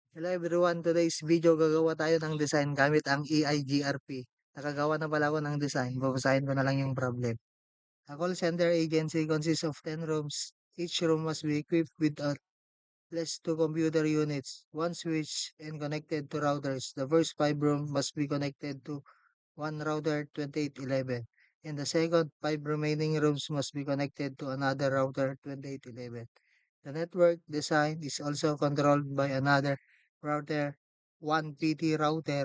Hello everyone, today's video gagawa tayo ng design gamit ang EIGRP. Nakagawa na pala ako ng design, babasahin ko na lang yung problem. A call center agency consists of 10 rooms. Each room must be equipped with at least 2 computer units, one switch, and connected to routers. The first 5 rooms must be connected to one router 2811, and the second 5 remaining rooms must be connected to another router 2811. The network design is also controlled by another router, one PT router.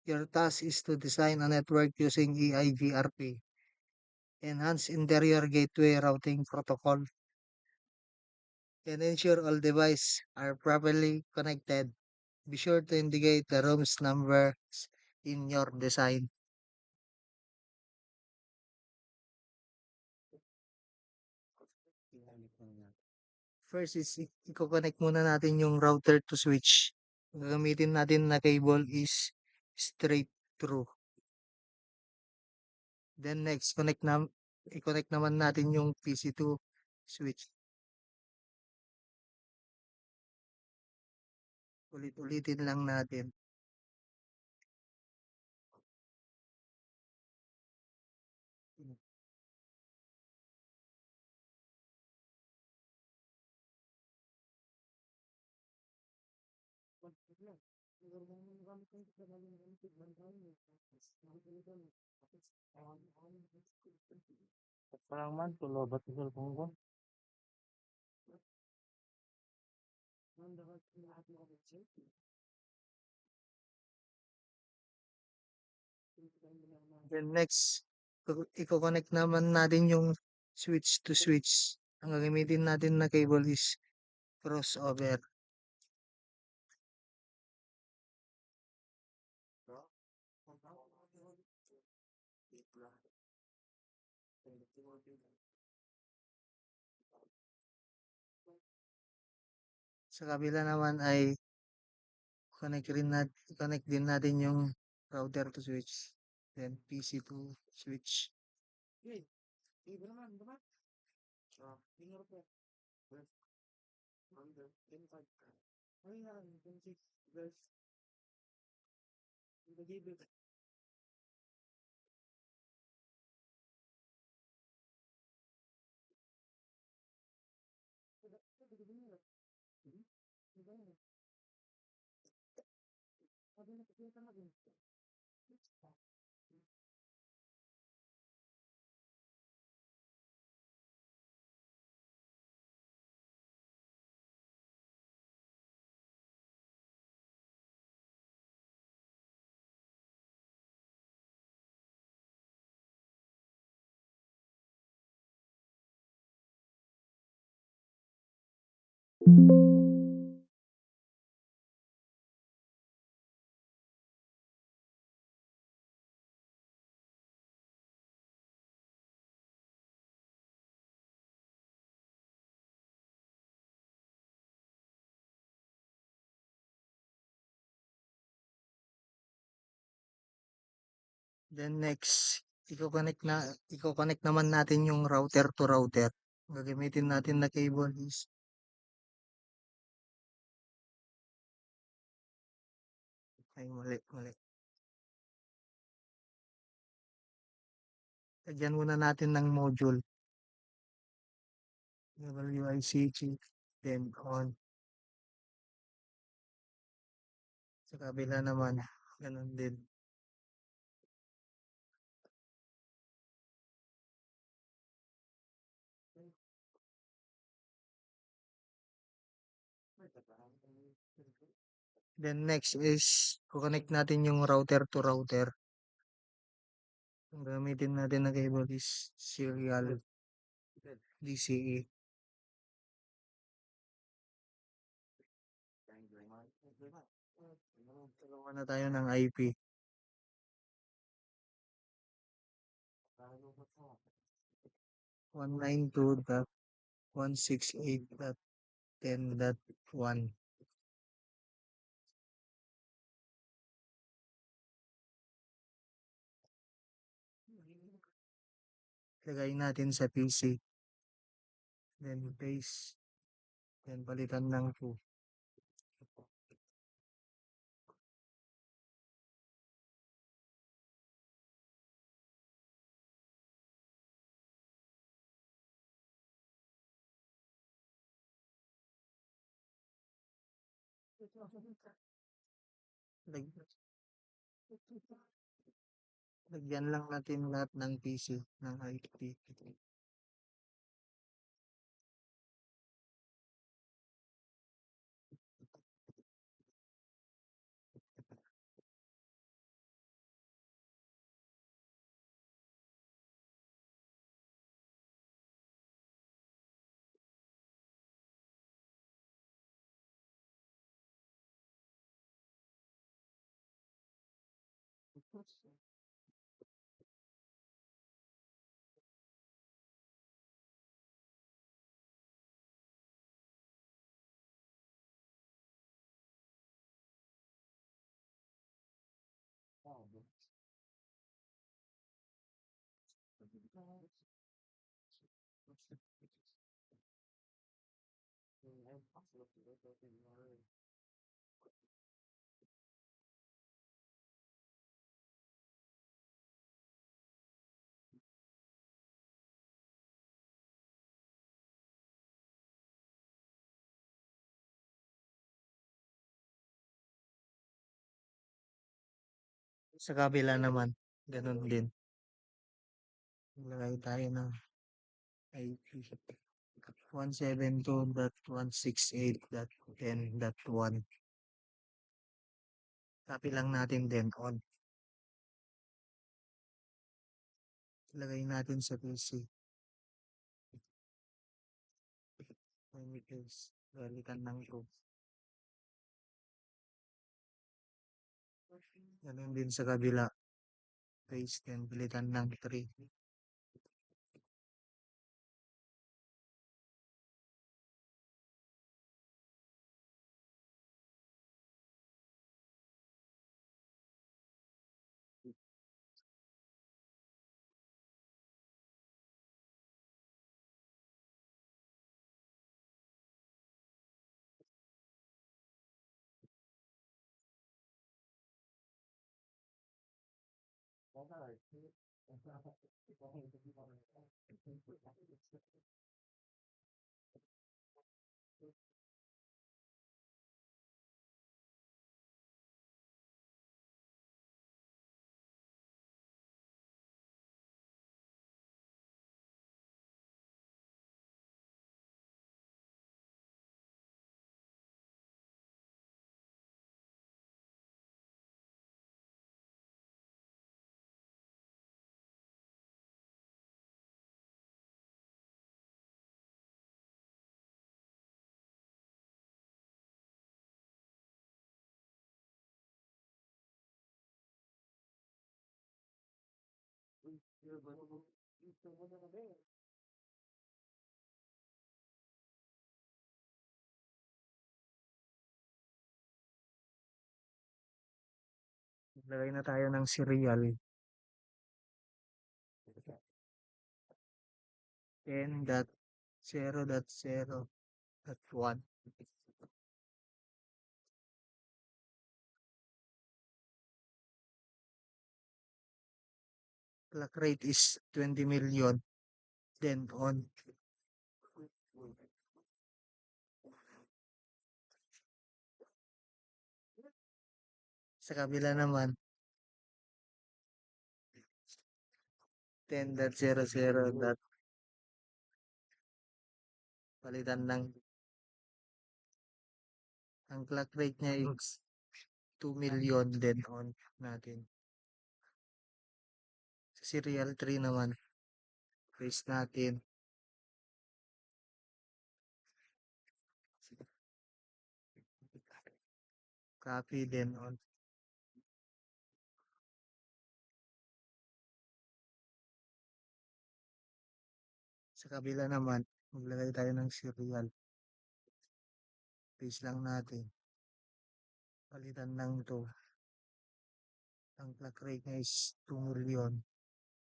Your task is to design a network using EIGRP, Enhanced Interior Gateway Routing Protocol, and ensure all devices are properly connected. Be sure to indicate the room's numbers in your design. First is i-connect muna natin yung router to switch. Ang gagamitin natin na cable is straight through. Then next, i-connect naman natin yung PC2 switch. Ulit-ulitin lang natin. Parang man, tulo ba ito kung ko? Then next, i-connect naman natin yung switch to switch. Ang gagamitin natin na cable is crossover. Sa kabila naman ay connect din natin yung router to switch. Then PC to switch. Then next, i-connect naman natin yung router to router. Gagamitin natin na cable is ay mali. Lagyan muna natin ng module. WICG, then on. Sa kabila naman, ganun din. Then next is, connect natin yung router to router. Ang gamitin natin na cable is serial DCE. Tulungan na tayo ng IP. 192.168.10.1. Lagay natin sa PC. Then paste. Then palitan ng 2. Lag- Lagyan lang natin lahat ng PC ng IP. Sa kabila naman, ganun din. Maglagay tayo ng IP 172.168.10.1. Copy lang natin din on. Ilagay natin sa PC. Chemicals. Balikan ng 2. Ganun din sa kabila. Paste din. Pilitan ng 3. Maglagay na tayo ng serial. 10.0.0.1. Clock rate is 20 million. Then on. Sa kabila naman, 10.00. Palitan ng ang clock rate niya is 2 million then on natin. Sa serial 3 naman, paste natin. Copy then on. Sa kabila naman, maglagay tayo ng serial. Paste lang natin. Palitan ng 2. Ang clock rate niya is 2 million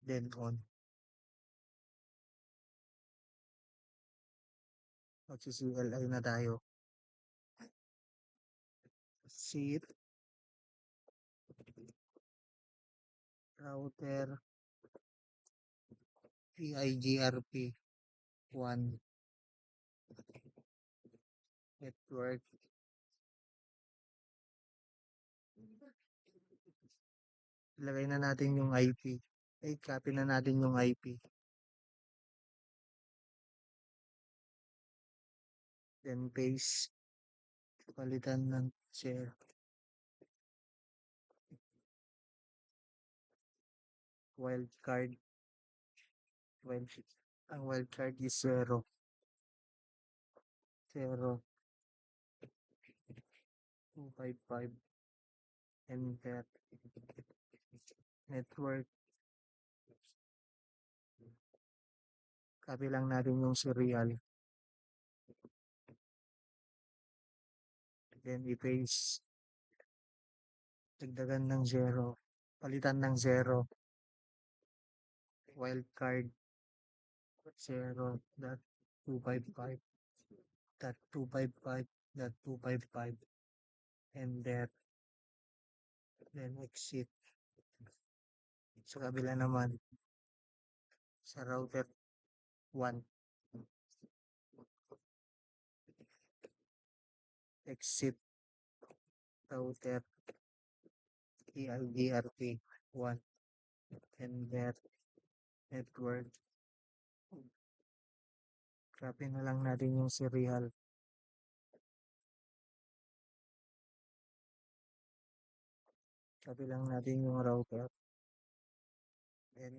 then on. Magsi-CLI na tayo. Seat, router, EIGRP 1, network, Ilagay na natin yung IP. Ay, copy na natin yung IP. Then paste. Palitan ng share. Wildcard. Ang wildcard is 0. 0. 255. Enter. Network. Copy lang natin yung serial. Then i-paste. Dagdagan ng 0. Palitan ng 0. Wildcard 0.255. 255. Enter. Then exit. Sa kabila naman, sa router 1. Exit router EIGRP 1. Enter. Network. Copy na lang natin yung serial. Copy lang natin yung router. Then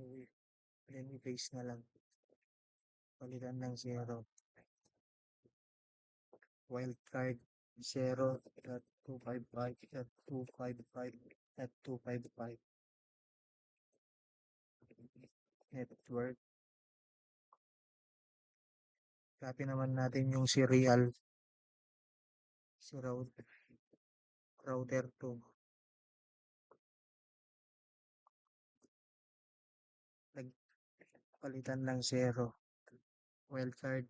i-paste na lang. Palitan ng 0. Wildcard 0.255.255.255. Network. Copy naman natin yung serial. Si router 2. Palitan ng 0. Wildcard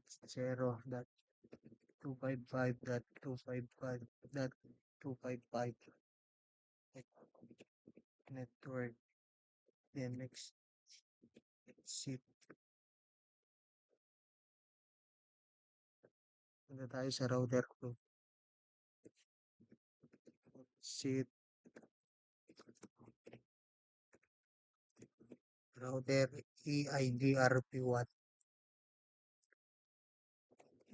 0.255.255.255. Network. Then exit. Punta tayo sa router 2. Exit. Router EIGRP1.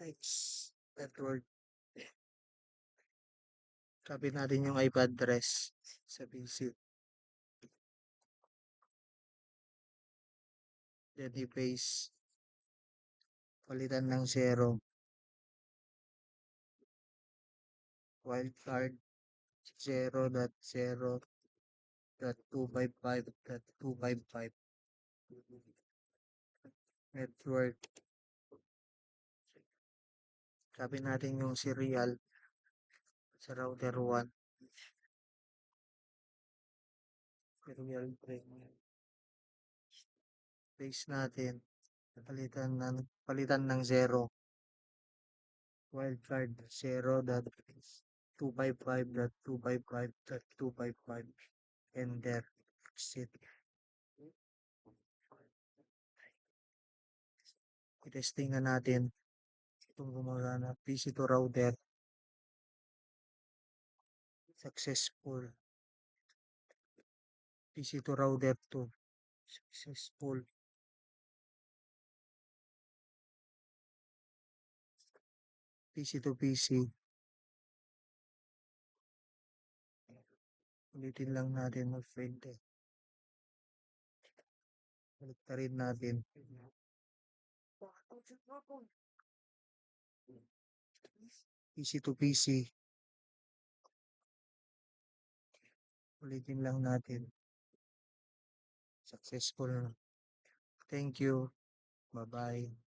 Next. Network. Copy natin yung IP address sa PC. Then i-paste. Palitan ng 0. Wildcard 0.0.255.255. Network. Copy natin yung serial sa router 1. Serial premium. Paste natin. Palitan ng 0. Wildcard 0.255.255.255. Enter. Exit. I-testing na natin itong gumagana. PC2 router. Successful. PC2 router 2. Successful. PC2 PC. Ulitin lang natin mag-friend eh. Balik na rin natin. PC2 PC. Ulitin lang natin. Successful. Thank you. Bye-bye.